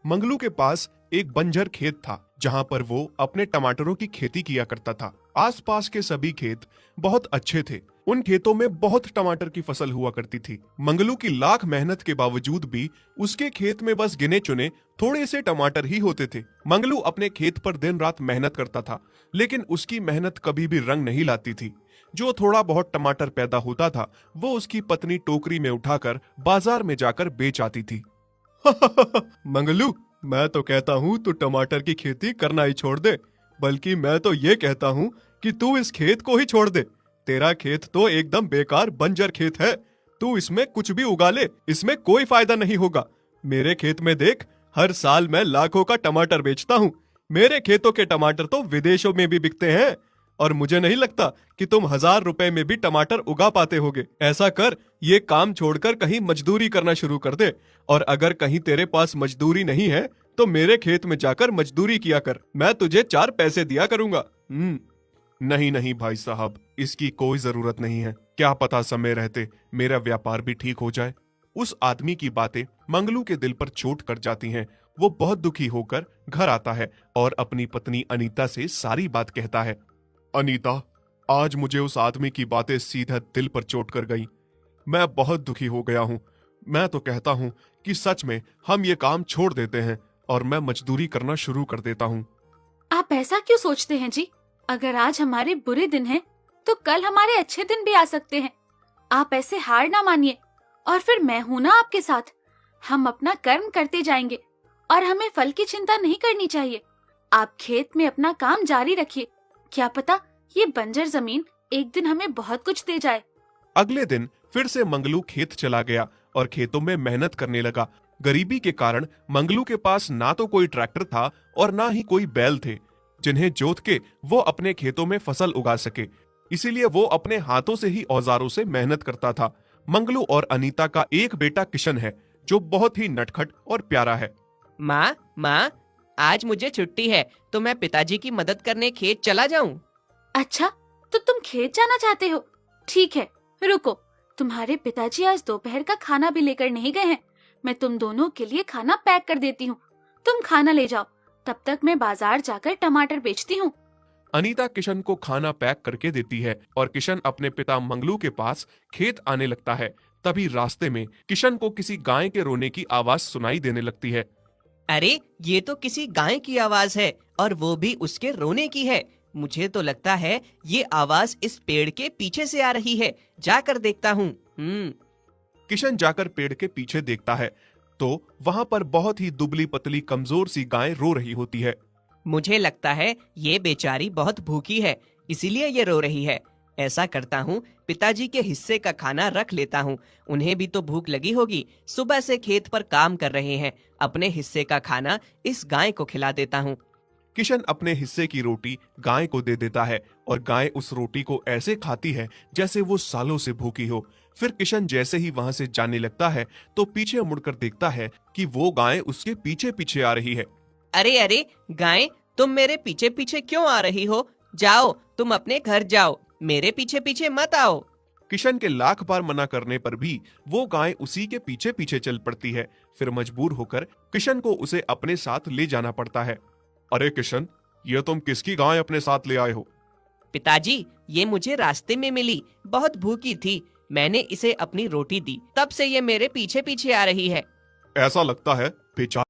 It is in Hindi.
मंगलू के पास एक बंजर खेत था जहां पर वो अपने टमाटरों की खेती किया करता था। आसपास के सभी खेत बहुत अच्छे थे। उन खेतों में बहुत टमाटर की फसल हुआ करती थी। मंगलू की लाख मेहनत के बावजूद भी उसके खेत में बस गिने चुने थोड़े से टमाटर ही होते थे। मंगलू अपने खेत पर दिन रात मेहनत करता था, लेकिन उसकी मेहनत कभी भी रंग नहीं लाती थी। जो थोड़ा बहुत टमाटर पैदा होता था वो उसकी पत्नी टोकरी में उठाकर बाजार में जाकर बेच आती थी। मंगलू, मैं तो कहता हूँ तू टमाटर की खेती करना ही छोड़ दे, बल्कि मैं तो ये कहता हूँ कि तू इस खेत को ही छोड़ दे। तेरा खेत तो एकदम बेकार बंजर खेत है। तू इसमें कुछ भी उगा ले, इसमें कोई फायदा नहीं होगा। मेरे खेत में देख, हर साल मैं लाखों का टमाटर बेचता हूँ। मेरे खेतों के टमाटर तो विदेशों में भी बिकते हैं, और मुझे नहीं लगता कि तुम 1000 रुपए में भी टमाटर उगा पाते होगे। ऐसा कर, ये काम छोड़कर कहीं मजदूरी करना शुरू कर दे, और अगर कहीं तेरे पास मजदूरी नहीं है तो मेरे खेत में जाकर मजदूरी किया कर। मैं तुझे 4 पैसे दिया करूंगा। नहीं नहीं भाई साहब, इसकी कोई जरूरत नहीं है। क्या पता समय रहते मेरा व्यापार भी ठीक हो जाए। उस आदमी की बातें मंगलू के दिल पर चोट कर जाती हैं। वो बहुत दुखी होकर घर आता है और अपनी पत्नी अनीता से सारी बात कहता है। अनीता, आज मुझे उस आदमी की बातें सीधा दिल पर चोट कर गई। मैं बहुत दुखी हो गया हूँ। मैं तो कहता हूँ कि सच में हम ये काम छोड़ देते हैं और मैं मजदूरी करना शुरू कर देता हूँ। आप ऐसा क्यों सोचते हैं जी? अगर आज हमारे बुरे दिन हैं, तो कल हमारे अच्छे दिन भी आ सकते हैं। आप ऐसे हार ना मानिए, और फिर मैं हूं ना आपके साथ। हम अपना कर्म करते जाएंगे और हमें फल की चिंता नहीं करनी चाहिए। आप खेत में अपना काम जारी रखिए। क्या पता ये बंजर जमीन एक दिन हमें बहुत कुछ दे जाए। अगले दिन फिर से मंगलू खेत चला गया और खेतों में मेहनत करने लगा। गरीबी के कारण मंगलू के पास ना तो कोई ट्रैक्टर था और ना ही कोई बैल थे जिन्हें जोत के वो अपने खेतों में फसल उगा सके। इसीलिए वो अपने हाथों से ही औजारों से मेहनत करता था। मंगलू और अनीता का एक बेटा किशन है जो बहुत ही नटखट और प्यारा है। माँ, आज मुझे छुट्टी है तो मैं पिताजी की मदद करने खेत चला जाऊं। अच्छा, तो तुम खेत जाना चाहते हो? ठीक है, रुको। तुम्हारे पिताजी आज दोपहर का खाना भी लेकर नहीं गए हैं। मैं तुम दोनों के लिए खाना पैक कर देती हूँ। तुम खाना ले जाओ, तब तक मैं बाजार जाकर टमाटर बेचती हूँ। अनीता किशन को खाना पैक करके देती है और किशन अपने पिता मंगलू के पास खेत आने लगता है। तभी रास्ते में किशन को किसी गाय के रोने की आवाज सुनाई देने लगती है। अरे, ये तो किसी गाय की आवाज है, और वो भी उसके रोने की है। मुझे तो लगता है ये आवाज इस पेड़ के पीछे से आ रही है। जाकर देखता हूँ। किशन जाकर पेड़ के पीछे देखता है तो वहां पर बहुत ही दुबली पतली कमजोर सी गाय रो रही होती है। मुझे लगता है ये बेचारी बहुत भूखी है, इसीलिए ये रो रही है। ऐसा करता हूँ, पिताजी के हिस्से का खाना रख लेता हूँ। उन्हें भी तो भूख लगी होगी, सुबह से खेत पर काम कर रहे हैं। अपने हिस्से का खाना इस गाय को खिला देता हूँ। किशन अपने हिस्से की रोटी गाय को दे देता है और गाय उस रोटी को ऐसे खाती है जैसे वो सालों से भूखी हो। फिर किशन जैसे ही वहां से जाने लगता है तो पीछे मुड़कर देखता है कि वो गाय उसके पीछे पीछे आ रही है। अरे अरे गाय, तुम मेरे पीछे पीछे क्यों आ रही हो? जाओ, तुम अपने घर जाओ, मेरे पीछे पीछे मत आओ। किशन के लाख बार मना करने पर भी वो गाय उसी के पीछे पीछे चल पड़ती है। फिर मजबूर होकर किशन को उसे अपने साथ ले जाना पड़ता है। अरे किशन, ये तुम किसकी गाय अपने साथ ले आए हो? पिताजी, ये मुझे रास्ते में मिली, बहुत भूखी थी। मैंने इसे अपनी रोटी दी, तब से ये मेरे पीछे पीछे आ रही है। ऐसा लगता है बेचारा